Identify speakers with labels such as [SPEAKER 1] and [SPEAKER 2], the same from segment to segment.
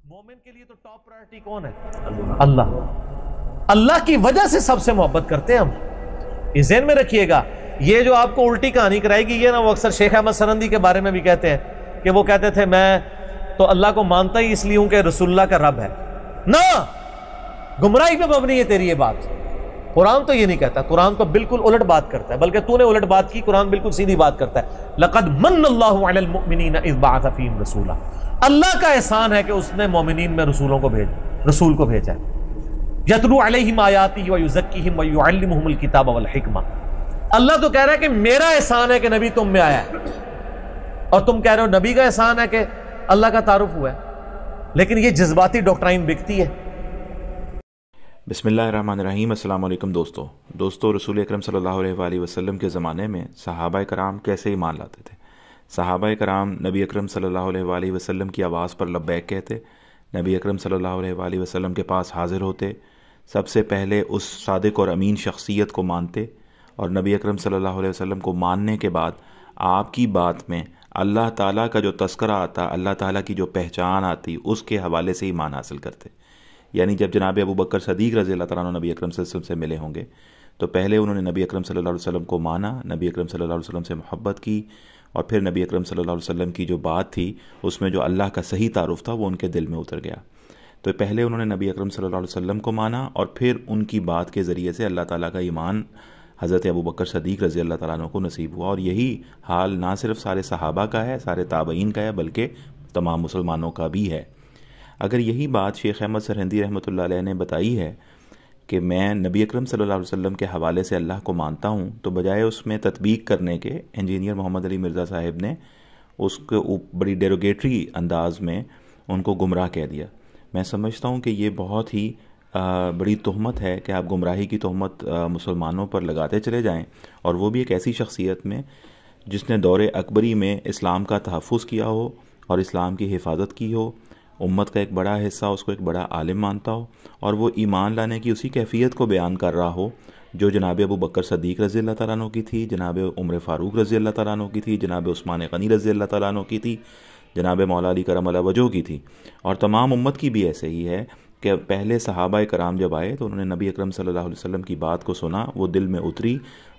[SPEAKER 1] مومن کے لیے تو ٹاپ پرائرٹی کون ہے؟ اللہ۔ اللہ کی وجہ سے سب سے محبت کرتے ہیں ہم، یہ ذہن میں رکھیے گا۔ یہ جو آپ کو الٹی کہانی کرائے گی، یہ نا وہ اکثر شیخ احمد سرندی کے بارے میں بھی کہتے ہیں کہ وہ کہتے تھے میں تو اللہ کو مانتا ہی اس لیے ہوں کہ رسول اللہ کا رب ہے۔ نہ، گمراہی پہ مبنی ہے تیری یہ بات۔ قرآن تو یہ نہیں کہتا، قرآن تو بالکل الٹ بات کرتا ہے، بلکہ تو نے الٹ بات کی، قرآن بالکل سیدھی بات کرتا ہے۔ لقد من اللہ علی المؤمنین اذ بعث فیہم رسولا، اللہ کا احسان ہے کہ اس نے مومنین میں رسول کو بھیجا ہے۔ یتلو علیہم آیاتہ ویزکیہم ویعلمہم الکتاب والحکمہ، اللہ تو کہہ رہا ہے کہ میرا احسان ہے کہ نبی تم میں آیا ہے، اور تم کہہ رہے ہو نبی کا احسان ہے کہ اللہ کا تعارف ہوا ہے، لیکن یہ جذباتی ڈاکٹرائن بکتی ہے۔
[SPEAKER 2] بسم اللہ الرحمن الرحیم۔ السلام علیکم دوستو، رسول اکرم صلی اللہ علیہ وآلہ وسلم کے زمانے میں صحابہ کرام کیسے ایمان لاتے تھے؟ صحابہ کرام نبی اکرم صلی اللہ علیہ وآلہ وسلم کی آواز پر لبیک کہتے، نبی اکرم صلی اللہ علیہ وآلہ وسلم کے پاس حاضر ہوتے، سب سے پہلے اس صادق اور امین شخصیت کو مانتے، اور نبی اکرم صلی اللہ علیہ وسلم کو ماننے کے بعد آپ کی بات میں اللہ تعالیٰ کا جو تذکرہ آتا، اللہ تعالیٰ کی جو پہچان آتی، اس کے حوالے سے ایمان حاصل کرتے۔ یعنی جب جناب ابو بکر صدیق رضی اللہ تعالیٰ عنہ نبی اکرم صلی اللہ علیہ وسلم سے ملے ہوں گے تو پہلے انہوں نے نبی اکرم صلی اللہ علیہ وسلم کو مانا، نبی اکرم صلی اللہ علیہ وسلم سے محبت کی، اور پھر نبی اکرم صلی اللہ علیہ وسلم کی جو بات تھی اس میں جو اللہ کا صحیح تعارف تھا وہ ان کے دل میں اتر گیا۔ تو پہلے انہوں نے نبی اکرم صلی اللہ علیہ وسلم کو مانا، اور پھر ان کی بات کے ذریعے سے اللہ تعالیٰ کا ایمان حضرت ابو بکر صدیق رضی اللہ تعالیٰ عنہ کو نصیب ہوا۔ اور یہی حال نہ صرف سارے صحابہ کا ہے، سارے تابعین کا ہے، بلکہ تمام مسلمانوں کا بھی ہے۔ اگر یہی بات شیخ احمد سرہندی رحمۃ اللہ علیہ نے بتائی ہے کہ میں نبی اکرم صلی اللہ علیہ وسلم کے حوالے سے اللہ کو مانتا ہوں، تو بجائے اس میں تطبیق کرنے کے انجینئر محمد علی مرزا صاحب نے اس کو بڑی ڈیروگیٹری انداز میں ان کو گمراہ کہہ دیا۔ میں سمجھتا ہوں کہ یہ بہت ہی بڑی تہمت ہے کہ آپ گمراہی کی تہمت مسلمانوں پر لگاتے چلے جائیں، اور وہ بھی ایک ایسی شخصیت میں جس نے دور اکبری میں اسلام کا تحفظ کیا ہو اور اسلام کی حفاظت کی ہو، امت کا ایک بڑا حصہ اس کو ایک بڑا عالم مانتا ہو، اور وہ ایمان لانے کی اسی کیفیت کو بیان کر رہا ہو جو جناب ابو بکر صدیق رضی اللہ تعالیٰ عنہ کی تھی، جناب عمر فاروق رضی اللہ تعالیٰ عنہ کی تھی، جناب عثمان غنی رضی اللہ تعالیٰ عنہ کی تھی، جناب مولا علی کرم اللہ وجہہ کی تھی، اور تمام امت کی بھی ایسے ہی ہے کہ پہلے صحابہ کرام جب آئے تو انہوں نے نبی اکرم صلی اللہ علیہ وسلم کی بات کو سنا، وہ دل میں اتری،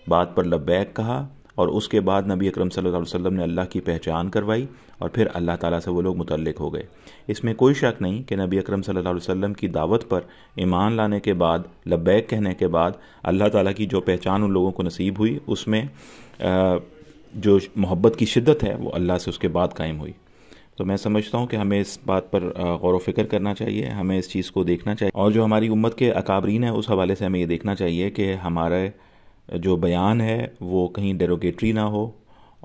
[SPEAKER 2] بات پر لبیک کہا، اور اس کے بعد نبی اکرم صلی اللہ علیہ وسلم نے اللہ کی پہچان کروائی، اور پھر اللہ تعالیٰ سے وہ لوگ متعلق ہو گئے۔ اس میں کوئی شک نہیں کہ نبی اکرم صلی اللہ علیہ وسلم کی دعوت پر ایمان لانے کے بعد، لبیک کہنے کے بعد، اللہ تعالیٰ کی جو پہچان ان لوگوں کو نصیب ہوئی، اس میں جو محبت کی شدت ہے وہ اللہ سے اس کے بعد قائم ہوئی۔ تو میں سمجھتا ہوں کہ ہمیں اس بات پر غور و فکر کرنا چاہیے، ہمیں اس چیز کو دیکھنا چاہیے، اور جو ہماری امت کے اکابرین ہیں اس حوالے سے ہمیں یہ دیکھنا چاہیے کہ ہمارے جو بیان ہے وہ کہیں ڈیروگیٹری نہ ہو،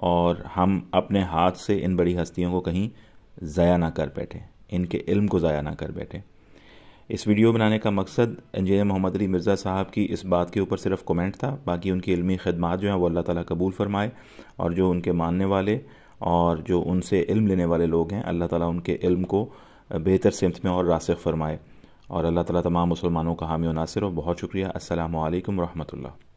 [SPEAKER 2] اور ہم اپنے ہاتھ سے ان بڑی ہستیوں کو کہیں ضائع نہ کر بیٹھیں، ان کے علم کو ضائع نہ کر بیٹھیں۔ اس ویڈیو بنانے کا مقصد انجینئر محمد علی مرزا صاحب کی اس بات کے اوپر صرف کومنٹ تھا، باقی ان کی علمی خدمات جو ہیں وہ اللہ تعالیٰ قبول فرمائے، اور جو ان کے ماننے والے اور جو ان سے علم لینے والے لوگ ہیں اللہ تعالیٰ ان کے علم کو بہتر سمت میں اور راسخ فرمائے، اور اللہ تعالیٰ تمام مسلمانوں کا حامی و ناصر ہو۔ بہت شکریہ۔ السلام علیکم ورحمۃ اللہ۔